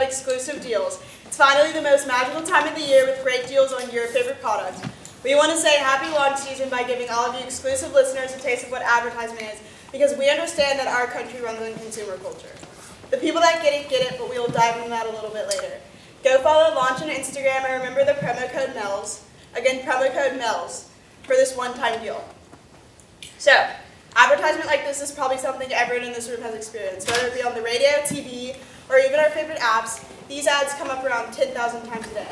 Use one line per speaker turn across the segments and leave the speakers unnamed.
exclusive deals. It's finally the most magical time of the year with great deals on your favorite products. We want to say happy launch season by giving all of you exclusive listeners a taste of what advertisement is, because we understand that our country runs on consumer culture. The people that get it, but we will dive into that a little bit later. Go follow Launch on Instagram and remember the promo code MELS. Again, promo code MELS for this one-time deal. So, advertisement like this is probably something everyone in this room has experienced, whether it be on the radio, TV, or even our favorite apps. These ads come up around 10,000 times a day.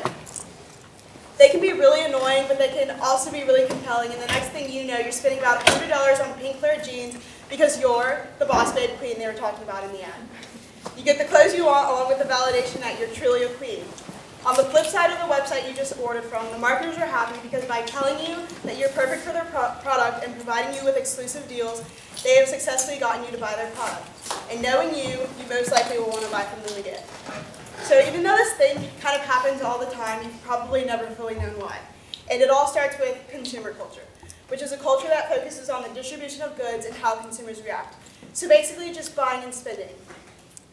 They can be really annoying, but they can also be really compelling, and the next thing you know, you're spending about $100 on pink flared jeans because you're the boss babe queen they were talking about in the ad. You get the clothes you want along with the validation that you're truly a queen. On the flip side of the website you just ordered from, the marketers are happy because by telling you that you're perfect for their product and providing you with exclusive deals, they have successfully gotten you to buy their product. And knowing you, you most likely will want to buy from them again. So even though this thing kind of happens all the time, you've probably never fully known why. And it all starts with consumer culture, which is a culture that focuses on the distribution of goods and how consumers react. So basically just buying and spending.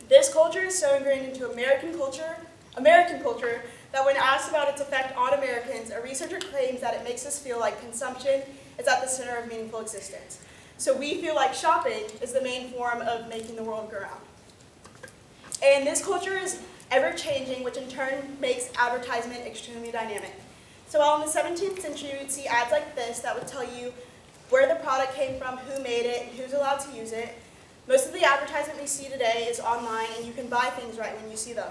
This culture is so ingrained into American culture, that when asked about its effect on Americans, a researcher claims that it makes us feel like consumption is at the center of meaningful existence. So we feel like shopping is the main form of making the world go round. And this culture is ever-changing, which in turn makes advertisement extremely dynamic. So while in the 17th century you would see ads like this that would tell you where the product came from, who made it, and who's allowed to use it, most of the advertisement we see today is online, and you can buy things right when you see them.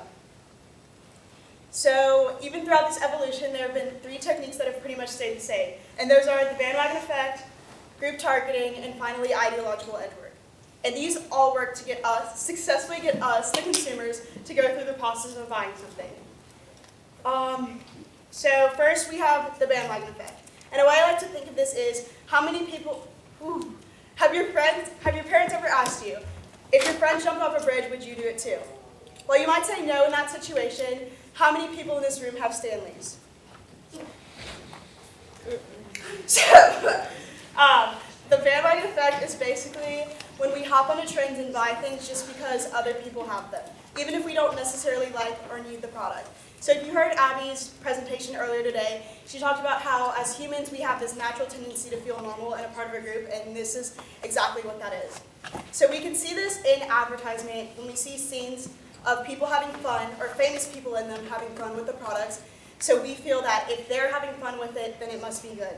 So even throughout this evolution, there have been 3 techniques that have pretty much stayed the same. And those are the bandwagon effect, group targeting, and finally ideological edge work. And these all work to successfully get us, the consumers, to go through the process of buying something. So first we have the bandwagon effect. And a way I like to think of this is, how many people, have your parents ever asked you, if your friend jumped off a bridge, would you do it too? Well, you might say no in that situation. How many people in this room have Stanleys? So, the bandwagon effect is basically when we hop onto trends and buy things just because other people have them, even if we don't necessarily like or need the product. So if you heard Abby's presentation earlier today, she talked about how as humans we have this natural tendency to feel normal and a part of a group, and this is exactly what that is. So we can see this in advertisement when we see scenes of people having fun, or famous people in them having fun with the products, so we feel that if they're having fun with it, then it must be good.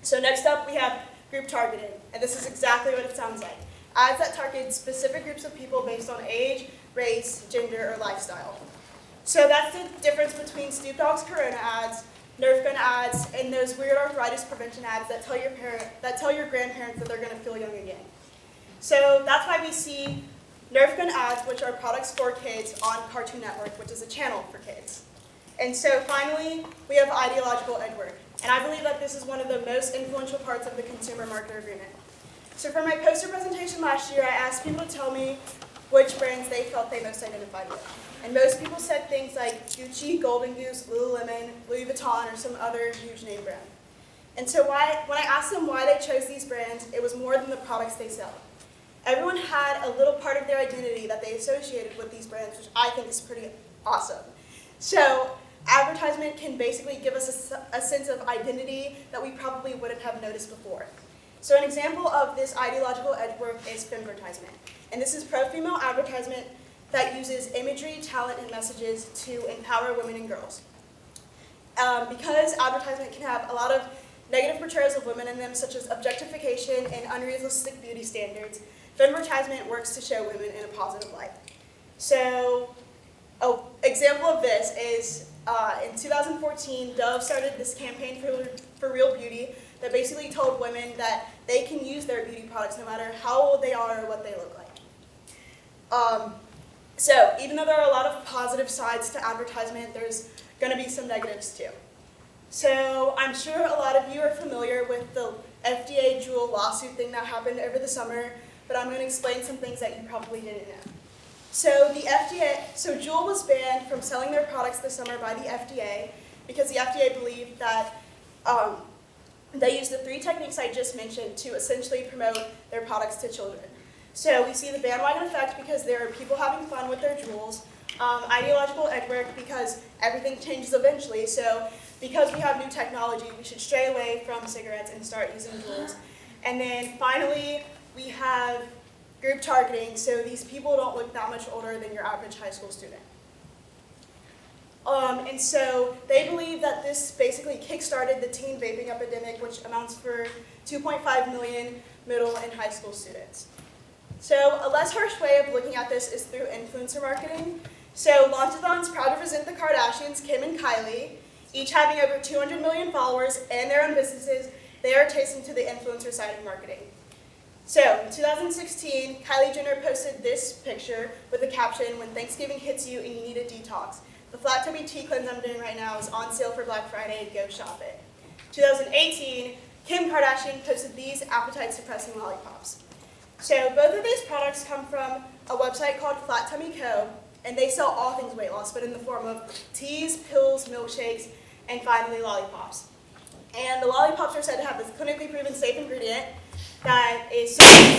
So next up we have group targeting, and this is exactly what it sounds like. Ads that target specific groups of people based on age, race, gender, or lifestyle. So that's the difference between Snoop Dogg's Corona ads, Nerf gun ads, and those weird arthritis prevention ads that tell your grandparents that they're going to feel young again. So that's why we see Nerf gun ads, which are products for kids, on Cartoon Network, which is a channel for kids. And so finally, we have ideological edge work. And I believe that this is one of the most influential parts of the consumer marketer agreement. So for my poster presentation last year, I asked people to tell me which brands they felt they most identified with. And most people said things like Gucci, Golden Goose, Lululemon, Louis Vuitton, or some other huge name brand. And so when I asked them why they chose these brands, it was more than the products they sell. Everyone had a little part of their identity that they associated with these brands, which I think is pretty awesome. So advertisement can basically give us a sense of identity that we probably wouldn't have noticed before. So an example of this ideological edge work is femvertisement. And this is pro-female advertisement that uses imagery, talent, and messages to empower women and girls. Because advertisement can have a lot of negative portrayals of women in them, such as objectification and unrealistic beauty standards, femvertisement works to show women in a positive light. So, an example of this is in 2014, Dove started this campaign for real beauty that basically told women that they can use their beauty products no matter how old they are or what they look like. So, even though there are a lot of positive sides to advertisement, there's going to be some negatives too. So, I'm sure a lot of you are familiar with the FDA Juul lawsuit thing that happened over the summer, but I'm going to explain some things that you probably didn't know. So Juul was banned from selling their products this summer by the FDA because the FDA believed that they used the 3 techniques I just mentioned to essentially promote their products to children. So we see the bandwagon effect because there are people having fun with their Juuls, Ideological eggwork, because everything changes eventually. So because we have new technology, we should stray away from cigarettes and start using Juuls. And then finally, we have group targeting, so these people don't look that much older than your average high school student. And so they believe that this basically kick-started the teen vaping epidemic, which amounts for 2.5 million middle and high school students. So a less harsh way of looking at this is through influencer marketing. So Launchathon's proud to present the Kardashians, Kim and Kylie, each having over 200 million followers and their own businesses. They are tasting to the influencer side of marketing. So in 2016, Kylie Jenner posted this picture with the caption, "When Thanksgiving hits you and you need a detox. The flat tummy tea cleanse I'm doing right now is on sale for Black Friday, go shop it." 2018, Kim Kardashian posted these appetite-suppressing lollipops. So both of these products come from a website called Flat Tummy Co., and they sell all things weight loss, but in the form of teas, pills, milkshakes, and finally lollipops. And the lollipops are said to have this clinically proven safe ingredient that is supposed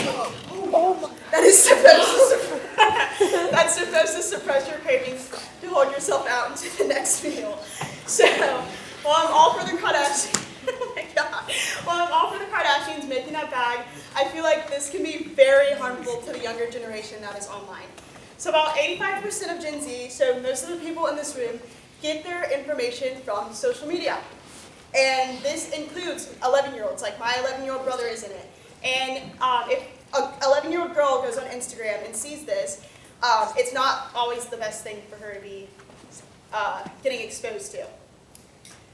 to suppress your cravings to hold yourself out into the next meal. So while I'm all for the Kardashians, oh my God, while I'm all for the Kardashians making that bag, I feel like this can be very harmful to the younger generation that is online. So about 85% of Gen Z, so most of the people in this room, get their information from social media. And this includes 11-year-olds, like my 11-year-old brother is in it. And if an 11-year-old girl goes on Instagram and sees this, it's not always the best thing for her to be getting exposed to.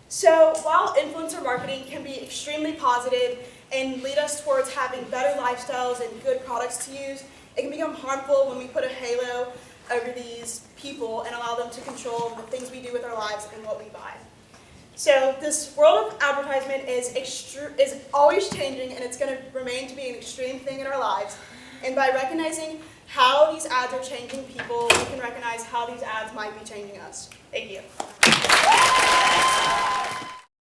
So while influencer marketing can be extremely positive and lead us towards having better lifestyles and good products to use, it can become harmful when we put a halo over these people and allow them to control the things we do with our lives and what we buy. So this world of advertisement is always changing, and it's going to remain to be an extreme thing in our lives. And by recognizing how these ads are changing people, we can recognize how these ads might be changing us. Thank you.